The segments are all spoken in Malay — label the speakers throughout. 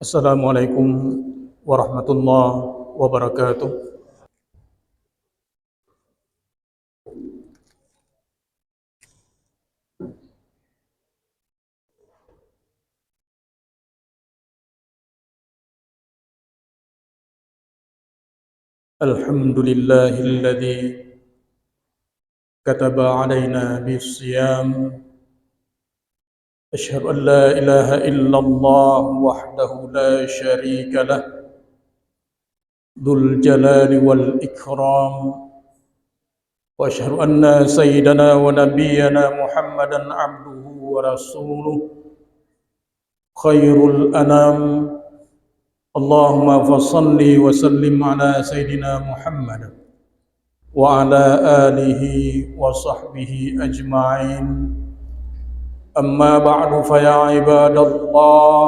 Speaker 1: Assalamualaikum warahmatullahi wabarakatuh. Alhamdulillahilladzi kataba alaina bisiyam. Asyhadu an la ilaha illallah wahdahu la syarika lah, dzul jalali wal ikram. Wa asyhadu anna sayyidana wa nabiyyana Muhammadan abduhu wa rasuluh, khairul anam. Allahumma fassalli wa sallim ala sayyidina Muhammad wa ala alihi wa sahbihi ajma'in. Amma ba'du, fa ya ibadallah,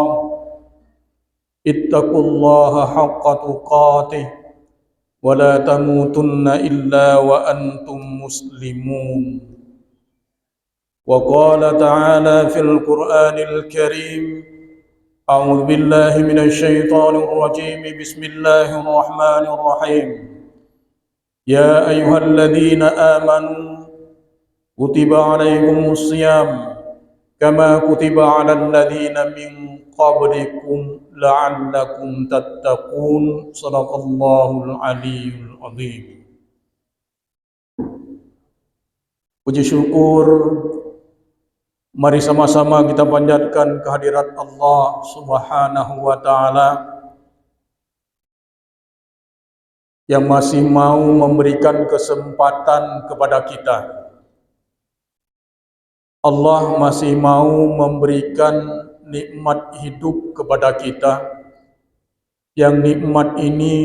Speaker 1: ittaqullaha haqqa tuqatih wa la tamutunna illa wa antum muslimun. Wa qala ta'ala fil Qur'anil Karim: A'udzu billahi minasy syaithanir rajim. Bismillahirrahmanirrahim. Ya ayyuhalladzina amanu kutiba 'alaikumus shiyam kama kutiba 'alal ladzina min qablikum la'allakum tattaqun. Shadaqallahul aliyyul azim. Puji syukur mari sama-sama kita panjatkan kehadirat Allah Subhanahu wa taala yang masih mau memberikan kesempatan kepada kita. Allah masih mau memberikan nikmat hidup kepada kita, yang nikmat ini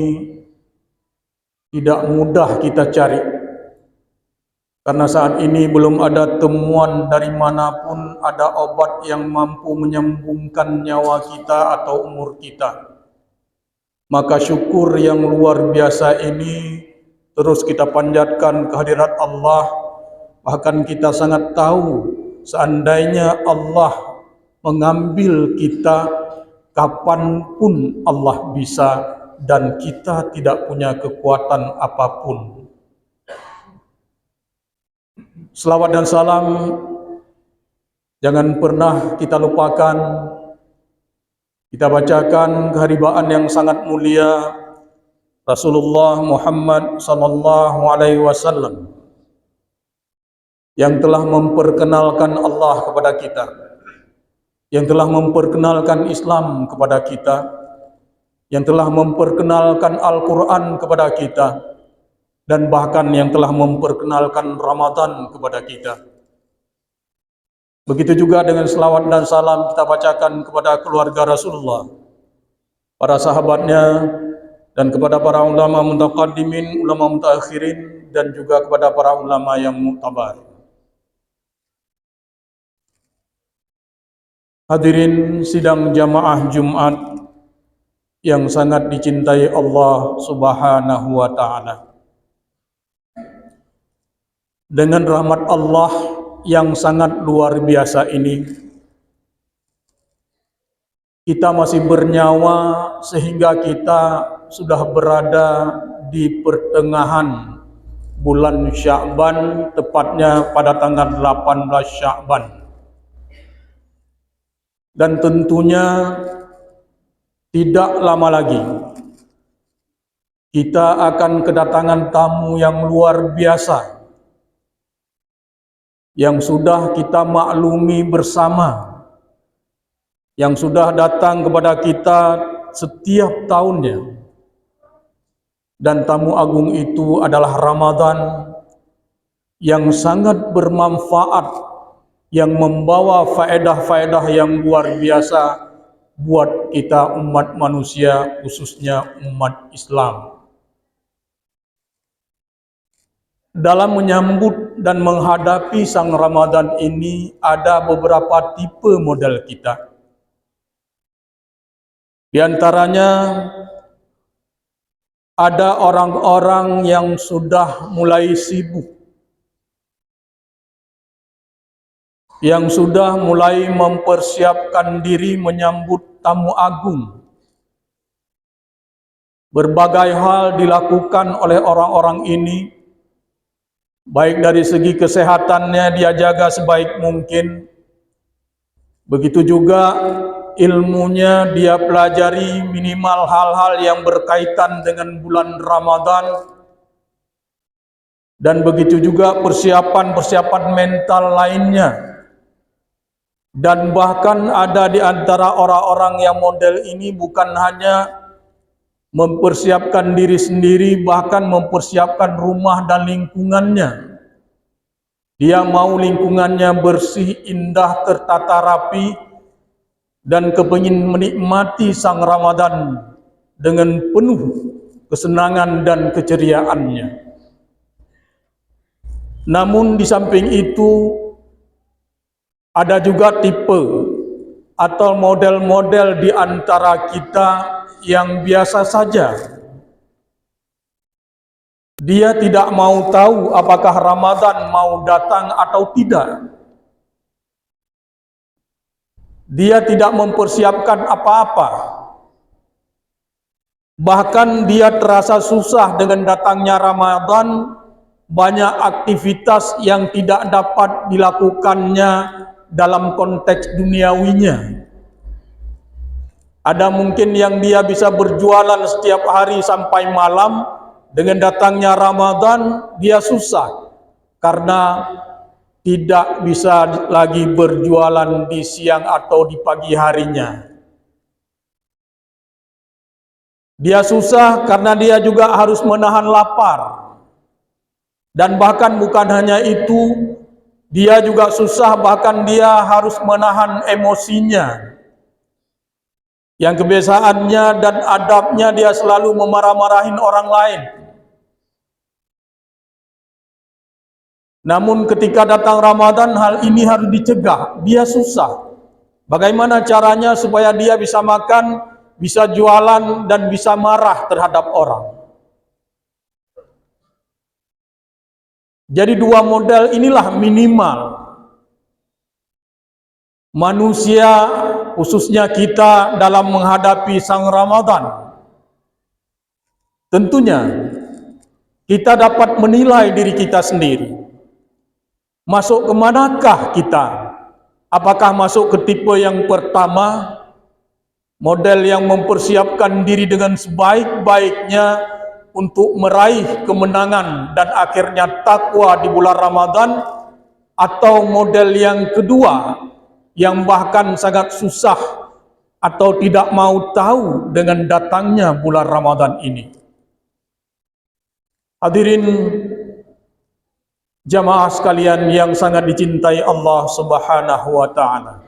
Speaker 1: tidak mudah kita cari, karena saat ini belum ada temuan dari manapun ada obat yang mampu menyambungkan nyawa kita atau umur kita. Maka syukur yang luar biasa ini terus kita panjatkan kehadirat Allah. Bahkan kita sangat tahu, seandainya Allah mengambil kita, kapanpun Allah bisa, dan kita tidak punya kekuatan apapun. Selawat dan salam jangan pernah kita lupakan. Kita bacakan keharibaan yang sangat mulia Rasulullah Muhammad sallallahu alaihi wasallam yang telah memperkenalkan Allah kepada kita, yang telah memperkenalkan Islam kepada kita, yang telah memperkenalkan Al-Quran kepada kita, dan bahkan yang telah memperkenalkan Ramadan kepada kita. Begitu juga dengan selawat dan salam kita bacakan kepada keluarga Rasulullah, para sahabatnya, dan kepada para ulama mutaqaddimin, ulama mutaakhirin, dan juga kepada para ulama yang muktabar. Hadirin sidang jamaah Jumat yang sangat dicintai Allah Subhanahu wa taala. Dengan rahmat Allah yang sangat luar biasa ini, kita masih bernyawa sehingga kita sudah berada di pertengahan bulan Sya'ban, tepatnya pada tanggal 18 Sya'ban. Dan tentunya tidak lama lagi kita akan kedatangan tamu yang luar biasa yang sudah kita maklumi bersama, yang sudah datang kepada kita setiap tahunnya. Dan tamu agung itu adalah Ramadan yang sangat bermanfaat, yang membawa faedah-faedah yang luar biasa buat kita umat manusia, khususnya umat Islam. Dalam menyambut dan menghadapi sang Ramadan ini ada beberapa tipe model kita. Di antaranya ada orang-orang yang sudah mulai sibuk, yang sudah mulai mempersiapkan diri menyambut tamu agung Berbagai hal dilakukan oleh orang-orang ini, baik dari segi kesehatannya dia jaga sebaik mungkin, begitu juga ilmunya dia pelajari minimal hal-hal yang berkaitan dengan bulan Ramadan, dan begitu juga persiapan-persiapan mental lainnya. Dan bahkan ada di antara orang-orang yang model ini bukan hanya mempersiapkan diri sendiri, bahkan mempersiapkan rumah dan lingkungannya. Dia mau lingkungannya bersih, indah, tertata rapi, dan kepingin menikmati sang Ramadan dengan penuh kesenangan dan keceriaannya. Namun di samping itu, ada juga tipe atau model-model di antara kita yang biasa saja. Dia tidak mau tahu apakah Ramadan mau datang atau tidak. Dia tidak mempersiapkan apa-apa. Bahkan dia terasa susah dengan datangnya Ramadan, banyak aktivitas yang tidak dapat dilakukannya dalam konteks duniawinya. Ada mungkin yang dia bisa berjualan setiap hari sampai malam, dengan datangnya Ramadan dia susah karena tidak bisa lagi berjualan di siang atau di pagi harinya. Dia susah karena dia juga harus menahan lapar. Dan bahkan bukan hanya itu, dia juga susah, bahkan dia harus menahan emosinya. Yang kebiasaannya dan adabnya dia selalu memarah-marahin orang lain. Namun ketika datang Ramadan, hal ini harus dicegah. Dia susah. Bagaimana caranya supaya dia bisa makan, bisa jualan, dan bisa marah terhadap orang? Jadi dua model inilah minimal manusia, khususnya kita, dalam menghadapi sang Ramadan. Tentunya kita dapat menilai diri kita sendiri. Masuk ke manakah kita? Apakah masuk ke tipe yang pertama, model yang mempersiapkan diri dengan sebaik-baiknya untuk meraih kemenangan dan akhirnya takwa di bulan Ramadan, atau model yang kedua yang bahkan sangat susah atau tidak mau tahu dengan datangnya bulan Ramadan ini? Hadirin jamaah sekalian yang sangat dicintai Allah Subhanahu wa taala.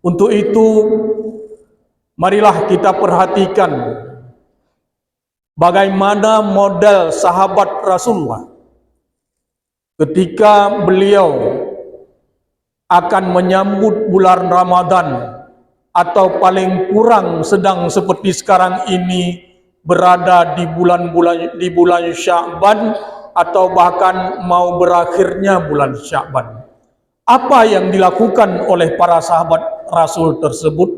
Speaker 1: Untuk itu, marilah kita perhatikan bagaimana model sahabat Rasulullah ketika beliau akan menyambut bulan Ramadan, atau paling kurang sedang seperti sekarang ini berada di bulan Sya'ban, atau bahkan mau berakhirnya bulan Sya'ban. Apa yang dilakukan oleh para sahabat Rasul tersebut?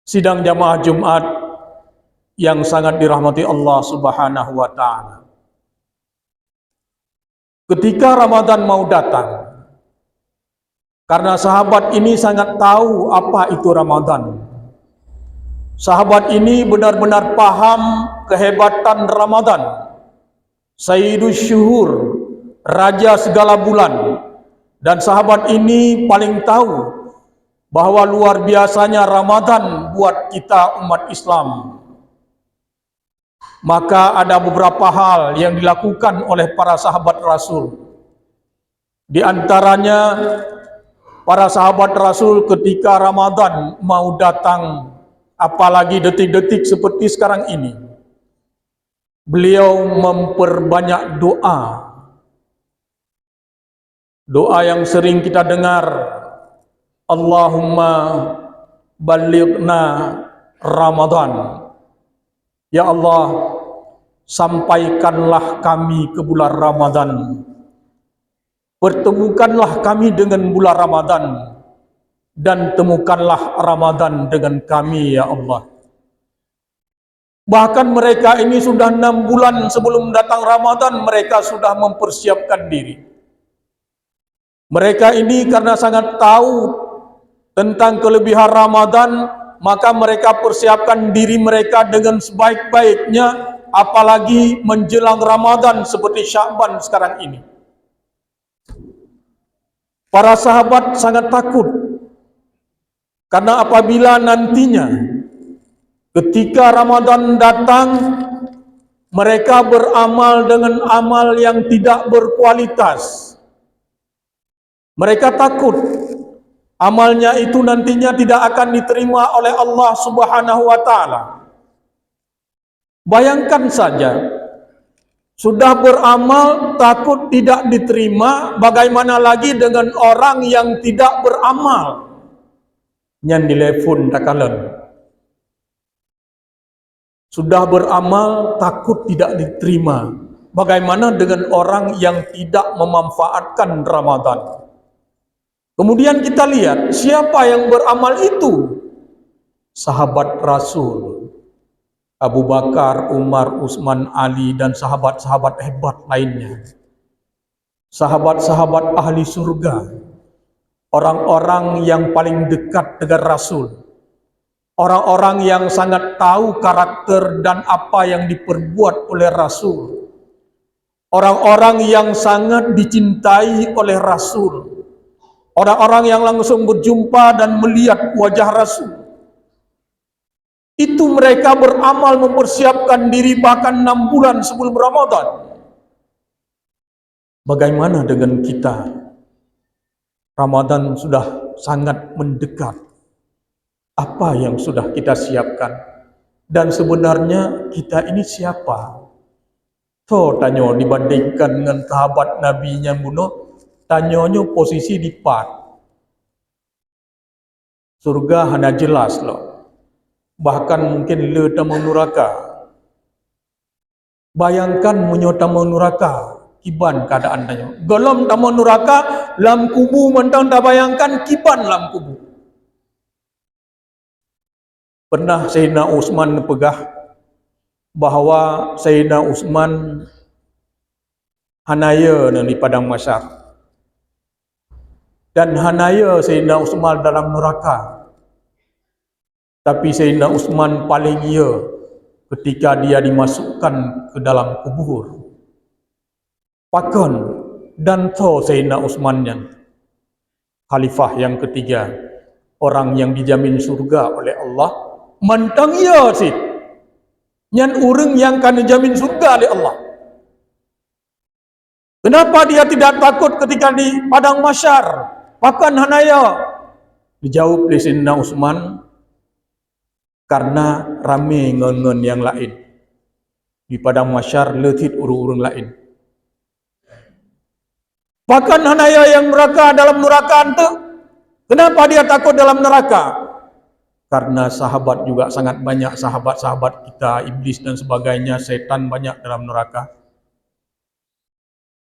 Speaker 1: Sidang jamaah Jumat yang sangat dirahmati Allah Subhanahu wa taala. Ketika Ramadan mau datang, karena sahabat ini sangat tahu apa itu Ramadan. Sahabat ini benar-benar paham kehebatan Ramadan. Sayyidus Syuhur, raja segala bulan. Dan sahabat ini paling tahu bahwa luar biasanya Ramadan buat kita umat Islam. Maka ada beberapa hal yang dilakukan oleh para sahabat Rasul. Di antaranya, para sahabat Rasul ketika Ramadan mau datang, apalagi detik-detik seperti sekarang ini, beliau memperbanyak doa. Doa yang sering kita dengar, Allahumma balighna Ramadan. Ya Allah, sampaikanlah kami ke bulan Ramadan. Pertemukanlah kami dengan bulan Ramadan. dan temukanlah Ramadan dengan kami ya Allah. Bahkan mereka ini sudah 6 bulan sebelum datang Ramadan, mereka sudah mempersiapkan diri. Mereka ini karena sangat tahu tentang kelebihan Ramadan, maka mereka persiapkan diri mereka dengan sebaik-baiknya, apalagi menjelang Ramadan seperti Sya'ban sekarang ini. Para sahabat sangat takut, karena apabila nantinya ketika Ramadan datang, mereka beramal dengan amal yang tidak berkualitas. Mereka takut amalnya itu nantinya tidak akan diterima oleh Allah Subhanahu wa Ta'ala. Bayangkan saja, sudah beramal takut tidak diterima, bagaimana lagi dengan orang yang tidak beramal? Yang telepon takalan. Sudah beramal takut tidak diterima, bagaimana dengan orang yang tidak memanfaatkan Ramadan? Kemudian kita lihat siapa yang beramal itu? Sahabat Rasul Abu Bakar, Umar, Utsman, Ali, dan sahabat-sahabat hebat lainnya. Sahabat-sahabat ahli surga, orang-orang yang paling dekat dengan Rasul, orang-orang yang sangat tahu karakter dan apa yang diperbuat oleh Rasul, orang-orang yang sangat dicintai oleh Rasul, orang-orang yang langsung berjumpa dan melihat wajah Rasul. Itu mereka beramal mempersiapkan diri bahkan 6 bulan sebelum Ramadan. Bagaimana dengan kita? Ramadan sudah sangat mendekat. Apa yang sudah kita siapkan? Dan sebenarnya kita ini siapa? So, tanya dibandingkan dengan sahabat Nabi yang bunuh, tanyanya posisi di part. Surga hanya jelas loh. Bahkan mungkin le tamu neraka. Bayangkan menyota neraka, kiban keadaan tanya. Gelam tamu neraka, lam kubu mentang tak bayangkan kiban lam kubu. Pernah Sayyidina Utsman pegah bahawa Sayyidina Utsman hanaya di padang mahsyar. Dan hanaya Sayyidina Utsman dalam neraka. Tapi Sayyidina Utsman paling ia ketika dia dimasukkan ke dalam kubur. Pakon dan to Sayyidina Utsman yang khalifah yang ketiga, orang yang dijamin surga oleh Allah, mentang ia sih. Nyan urang yang kan dijamin surga oleh Allah. Kenapa dia tidak takut ketika di padang mahsyar? Pakon hanaya. Dijawab oleh Sayyidina Utsman, karena rame ngon-ngon yang lain. Di padang mahsyar letit urung-urung lain. Bahkan hanaya yang neraka dalam neraka itu, kenapa dia takut dalam neraka? Karena sahabat juga sangat banyak, sahabat-sahabat kita, iblis dan sebagainya, setan banyak dalam neraka.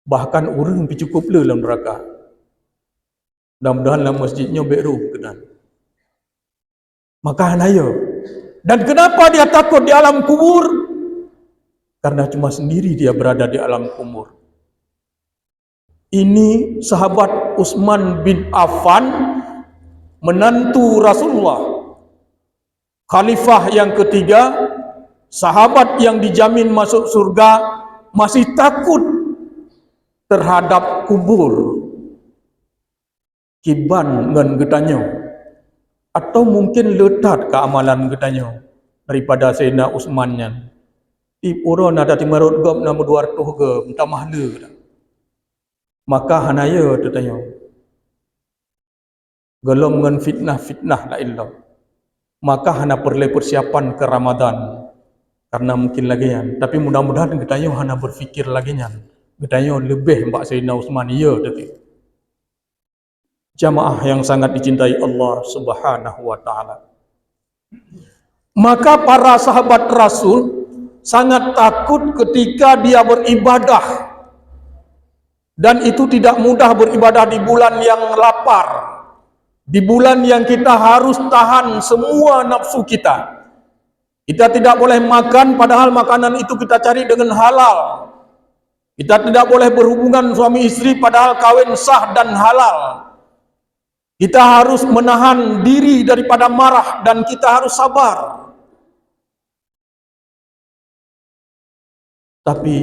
Speaker 1: Bahkan urung cukup le dalam neraka. Mudah-mudahan dalam masjidnya beru kedan. Maka hanaya. Dan kenapa dia takut di alam kubur? Karena cuma sendiri dia berada di alam kubur. Ini sahabat Utsman bin Affan, menantu Rasulullah, khalifah yang ketiga, sahabat yang dijamin masuk surga, masih takut terhadap kubur. Kiban ngan getanyo. Atau mungkin letat keamalan katanya daripada Sayyidina Utsman nya. Orang ada timarut gom nama 200 ke minta mahla kata. Maka hanaya tu tanya. Gelom ngan fitnah la illah. Maka hana perlu persiapan ke Ramadan. Karena mungkin lagi yan. Tapi mudah-mudahan katanya hana berfikir lagi yan. Katanya lebih mbak Sayyidina Utsman ya tadi. Jamaah yang sangat dicintai Allah Subhanahu wa Ta'ala. Maka para sahabat Rasul sangat takut ketika dia beribadah, dan itu tidak mudah beribadah di bulan yang lapar, Di bulan yang kita harus tahan semua nafsu kita. Kita tidak boleh makan padahal makanan itu kita cari dengan halal. Kita tidak boleh berhubungan suami istri padahal kawin sah dan halal. Kita harus menahan diri daripada marah dan kita harus sabar. Tapi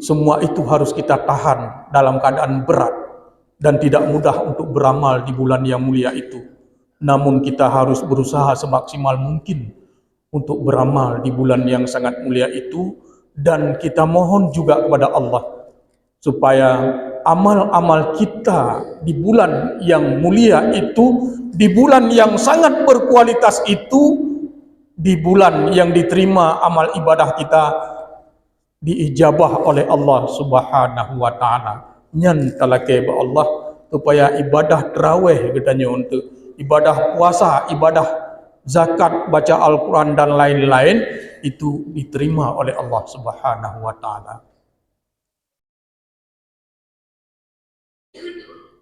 Speaker 1: semua itu harus kita tahan dalam keadaan berat dan tidak mudah untuk beramal di bulan yang mulia itu. Namun kita harus berusaha semaksimal mungkin untuk beramal di bulan yang sangat mulia itu, dan kita mohon juga kepada Allah supaya amal-amal kita di bulan yang mulia itu, di bulan yang sangat berkualitas itu, di bulan yang diterima amal ibadah kita, diijabah oleh Allah Subhanahu wa taala. Nyan talake ba Allah supaya ibadah tarawih katanya, untuk ibadah puasa, ibadah zakat, baca Al-Quran dan lain-lain itu diterima oleh Allah Subhanahu wa taala.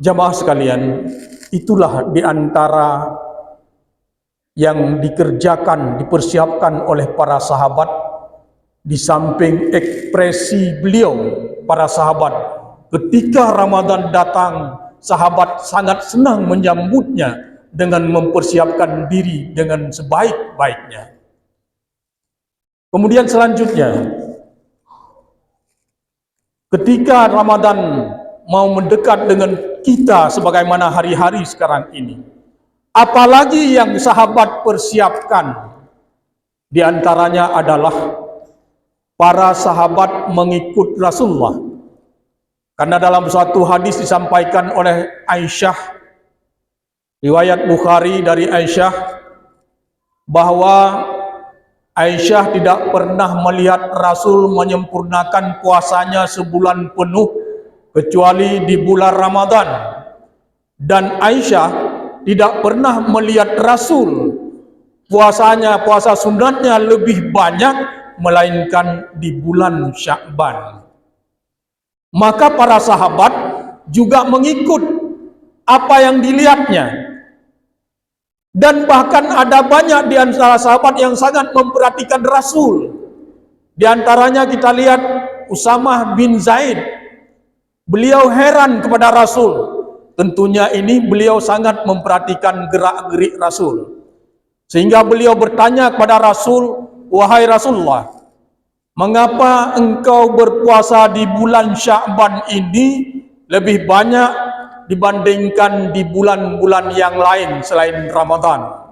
Speaker 1: Jamaah sekalian, itulah di antara yang dikerjakan, dipersiapkan oleh para sahabat. Di samping ekspresi beliau, para sahabat, ketika Ramadan datang, sahabat sangat senang menyambutnya dengan mempersiapkan diri dengan sebaik-baiknya. Kemudian selanjutnya, ketika Ramadan mau mendekat dengan kita sebagaimana hari-hari sekarang ini, apalagi yang sahabat persiapkan, di antaranya adalah para sahabat mengikut Rasulullah. Karena dalam suatu hadis disampaikan oleh Aisyah, riwayat Bukhari dari Aisyah, bahwa Aisyah tidak pernah melihat Rasul menyempurnakan puasanya sebulan penuh kecuali di bulan Ramadan. Dan Aisyah tidak pernah melihat Rasul puasanya, puasa sunatnya lebih banyak melainkan di bulan Sya'ban. Maka para sahabat juga mengikut apa yang dilihatnya. Dan bahkan ada banyak di antara sahabat yang sangat memperhatikan Rasul. Di antaranya kita lihat Usamah bin Zaid. Beliau heran kepada Rasul. Tentunya ini beliau sangat memperhatikan gerak-gerik Rasul. Sehingga beliau bertanya kepada Rasul, "Wahai Rasulullah, mengapa engkau berpuasa di bulan Sya'ban ini lebih banyak dibandingkan di bulan-bulan yang lain selain Ramadan?"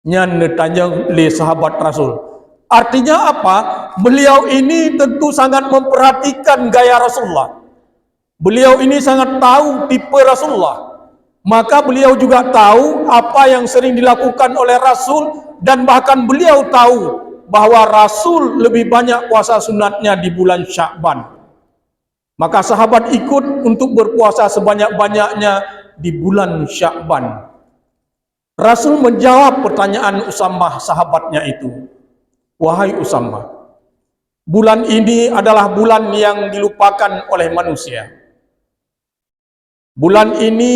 Speaker 1: Nyan tanya oleh sahabat Rasul. Artinya apa? Beliau ini tentu sangat memperhatikan gaya Rasulullah. Beliau ini sangat tahu tipe Rasulullah. Maka beliau juga tahu apa yang sering dilakukan oleh Rasul, dan bahkan beliau tahu bahwa Rasul lebih banyak puasa sunatnya di bulan Sya'ban. Maka sahabat ikut untuk berpuasa sebanyak-banyaknya di bulan Sya'ban. Rasul menjawab pertanyaan Usamah sahabatnya itu. "Wahai Usamah, bulan ini adalah bulan yang dilupakan oleh manusia. Bulan ini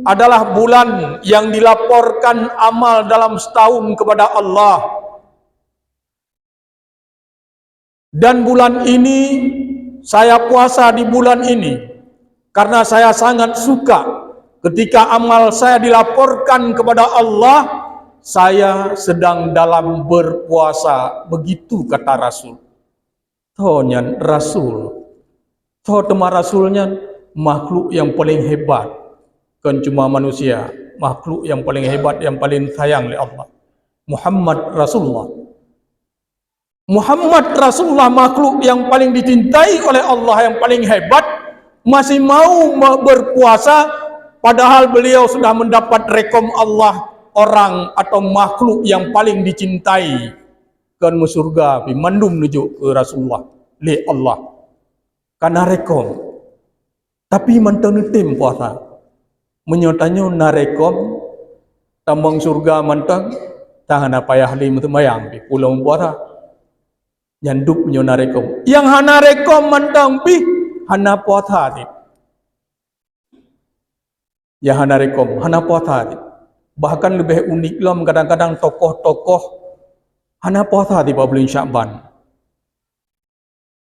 Speaker 1: adalah bulan yang dilaporkan amal dalam setahun kepada Allah. Dan bulan ini saya puasa di bulan ini karena saya sangat suka ketika amal saya dilaporkan kepada Allah, saya sedang dalam berpuasa." Begitu kata Rasul. Tohnyan Rasul, toh tema Rasulnya makhluk yang paling hebat, kan cuma manusia, makhluk yang paling hebat, yang paling sayang oleh Allah. Muhammad Rasulullah. Muhammad Rasulullah, makhluk yang paling dicintai oleh Allah, yang paling hebat, masih mau berpuasa padahal beliau sudah mendapat rekom Allah, orang atau makhluk yang paling dicintai kan surga pi mandum menuju ke Rasulullah li Allah karena rekom. Tapi mantau tim puasa menyotanyo narekom tambang surga mantang tangan apa ya halim tu mayang pi pulau puasa nyanduk menyona rekom yang hana rekom mantang pi hana puasa ti Ya hana rekom, hana puasa. Bahkan lebih unik lom kadang-kadang tokoh-tokoh hana puasa di bulan Syakban.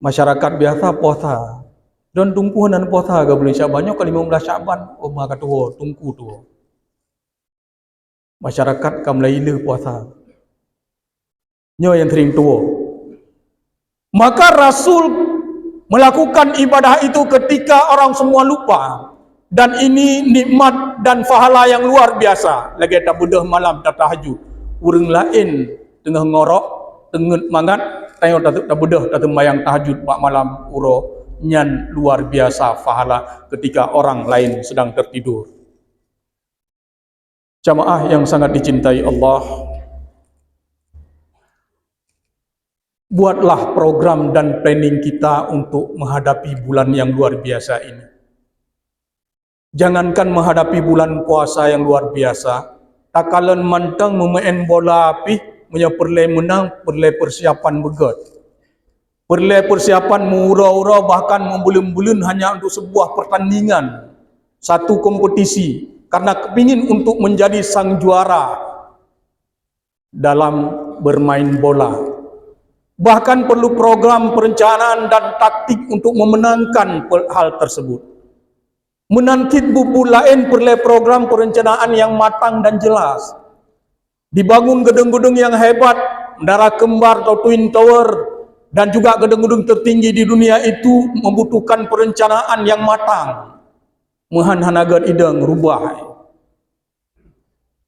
Speaker 1: Masyarakat biasa puasa. Dan tungku hana puasa ke bulan Syakban. Ke 15 Syakban, oh maka tu tungku tu. Masyarakat kam laila puasa. Nyo yang sering tua. Maka Rasul melakukan ibadah itu ketika orang semua lupa. Dan ini nikmat dan pahala yang luar biasa. Lagi tak bedah malam tak tahajud. Urang lain tengah ngorok, tengah mangat, tengok tak bedah tak sembahyang tahajud bak malam uro nyan luar biasa pahala ketika orang lain sedang tertidur. Jamaah yang sangat dicintai Allah, buatlah program dan planning kita untuk menghadapi bulan yang luar biasa ini. Jangankan menghadapi bulan puasa yang luar biasa, tak kalen mantang memain bola api, perle menang, perle persiapan begat. Perle persiapan mengurau-urau bahkan membulun-bulun hanya untuk sebuah pertandingan, satu kompetisi, karena kepingin untuk menjadi sang juara dalam bermain bola. Bahkan perlu program perencanaan dan taktik untuk memenangkan hal tersebut. Menangkit buku lain perlu program perencanaan yang matang dan jelas. Dibangun gedung-gedung yang hebat, menara kembar atau twin tower, dan juga gedung-gedung tertinggi di dunia itu membutuhkan perencanaan yang matang. Mehan-hanagan ideng rubah.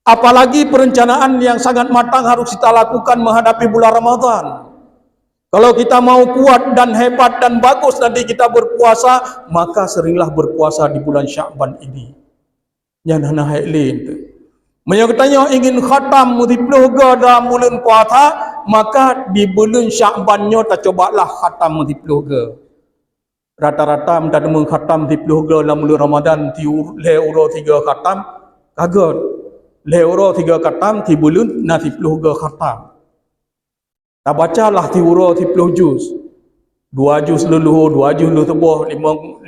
Speaker 1: Apalagi perencanaan yang sangat matang harus kita lakukan menghadapi bulan Ramadan. Kalau kita mau kuat dan hebat dan bagus nanti kita berpuasa, maka seringlah berpuasa di bulan Syakban ini. Yang hana hailin tu. Mereka tanya ingin khatam multipluh dalam bulan puasa, maka di bulan Syakbannya tak cobalah khatam multipluh. Rata-rata mendak mengkhatam multipluh dalam bulan Ramadan ti euro 3 khatam, kaget. Euro 3 khatam ti bulan na 30 khatam. Tak bacalah tiuro 30 juz. 2 juz luluh, 2 juz luluh tebuh, 5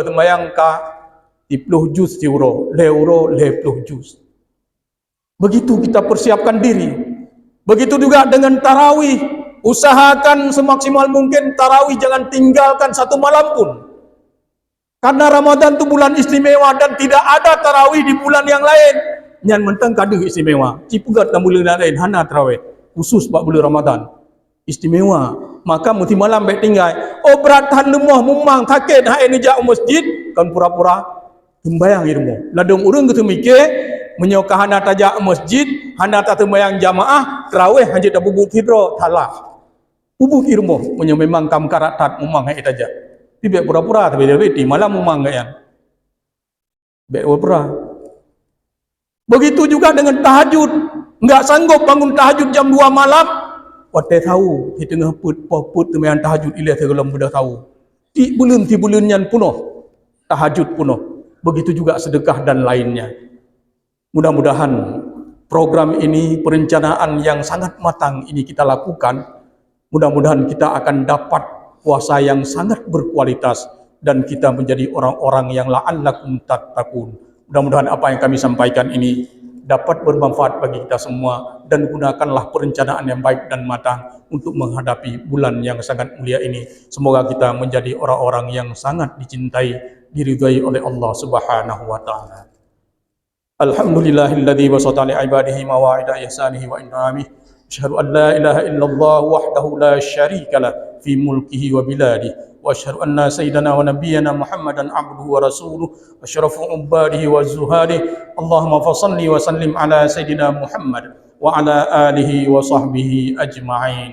Speaker 1: temayang ka 30 juz tiuro, euro 20 juz. Begitu kita persiapkan diri. Begitu juga dengan tarawih. Usahakan semaksimal mungkin tarawih jangan tinggalkan satu malam pun. Karena Ramadan itu bulan istimewa dan tidak ada tarawih di bulan yang lain. Nyan mentang kadu istimewa. Cipugat dan bulan lain hana tarawih. Khusus bak bulan Ramadan istimewa, maka mesti malam baik tinggal. Oh berat tahan lemah memang sakit hai ni jak masjid kan pura-pura sembayang ilmu. Ladung urang gitu mikir menyokah hana tajak masjid, hana tak sembayang jamaah, tarawih hanya tak bubuk hidro talah. Bubuk ilmu memang kam karatat memang hai tajak. Tapi pura-pura tapi di malam memang kan. Baik pura. Begitu juga dengan tahajud. Enggak sanggup bangun tahajud jam 2 malam, watai tahu di tengah put temayang tahajud ilah tegelam mudah tahu. Ti bulan yang penuh tahajud penuh. Begitu juga sedekah dan lainnya. Mudah-mudahan program ini perencanaan yang sangat matang ini kita lakukan. Mudah-mudahan kita akan dapat puasa yang sangat berkualitas dan kita menjadi orang-orang yang la'allakum tattaqun. Mudah-mudahan apa yang kami sampaikan ini dapat bermanfaat bagi kita semua dan gunakanlah perencanaan yang baik dan matang untuk menghadapi bulan yang sangat mulia ini. Semoga kita menjadi orang-orang yang sangat dicintai, diridhai oleh Allah Subhanahu wa taala. Alhamdulillahilladzi wasata li ibadihi mawa'ida ihsanihi wa in'amihi. Asyhadu an la ilaha illallah wahdahu la syarika lah fi mulkihi wa biladihi. وأشهد أن سيدنا ونبينا محمدا عبده ورسوله أشرف عباده وزهاده اللهم فصل وسلم على سيدنا محمد وعلى آله وصحبه أجمعين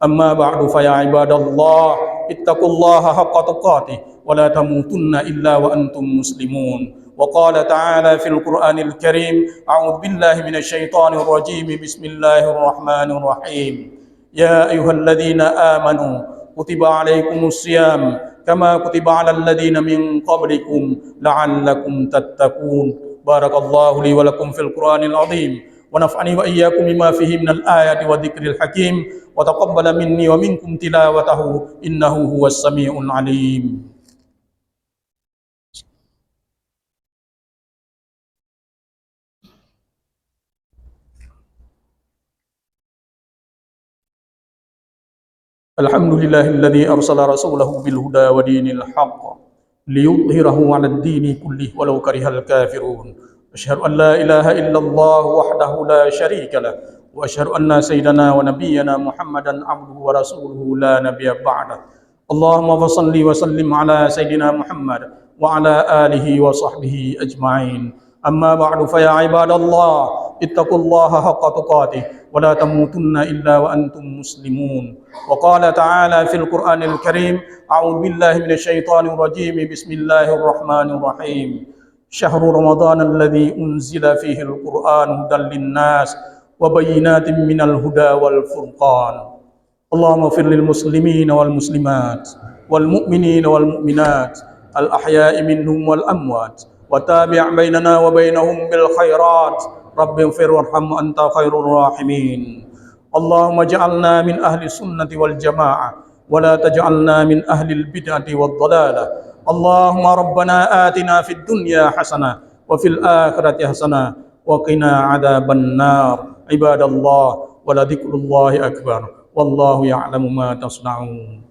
Speaker 1: أما بعد فيا عباد الله اتقوا الله حق تقاته ولا تموتن إلا وأنتم مسلمون وقال تعالى في القرآن الكريم أعوذ بالله من الشيطان الرجيم بسم الله الرحمن الرحيم يا أيها الذين آمنوا كتب عليكم الصيام كما كتب على الذين من قبلكم لعلكم تتقون بارك الله لي ولكم في القرآن العظيم ونفعني وإياكم بما فيه من الآيات والذكر الحكيم وتقبل مني ومنكم تلاوته إنه هو السميع العليم. Alhamdulillahilladzi arsala rasulahu bil huda wa dinil haqq liyudhhirahu 'alad dini kullih walau karihal kafirun. Asyhadu an la ilaha illallah wahdahu la syarika lah wa asyhadu anna sayyidana wa nabiyyana Muhammadan 'abduhu wa rasuluhu la nabiyya ba'dah. Allahumma shalli wa sallim ala sayyidina Muhammad wa ala alihi wa sahbihi ajma'in. Amma ba'du fa ya ibadallah ittaqullaha haqqa tuqatih wa la tamutunna illa wa antum muslimun. Wa qala ta'ala fil Qur'anil Karim, a'udzu billahi minasy syaithanir rajim. Bismillahirrahmanir rahim. Syahrul Ramadan alladzi unzila fihi al-Qur'an hudan lin-nas wa bayyinatin minal huda wal furqan. Allahumma fir lil muslimina wal muslimat wal mu'minina wal mu'minat al ahya'i minhum wal amwat wa tabi' bainana wa bainahum bil khairat. Rabbighfir warham anta khairur rahimin. Allahumma ja'alna min ahli sunnati wal jamaah wa la taj'alna min ahli al bid'ati wad dhalalah. Allahumma rabbana atina fid dunya hasanah wa fil akhirati hasanah wa qina adzaban nar. Ibadallah wa la dzikrullahi akbar. Wallahu ya'lamu ma tasna'un.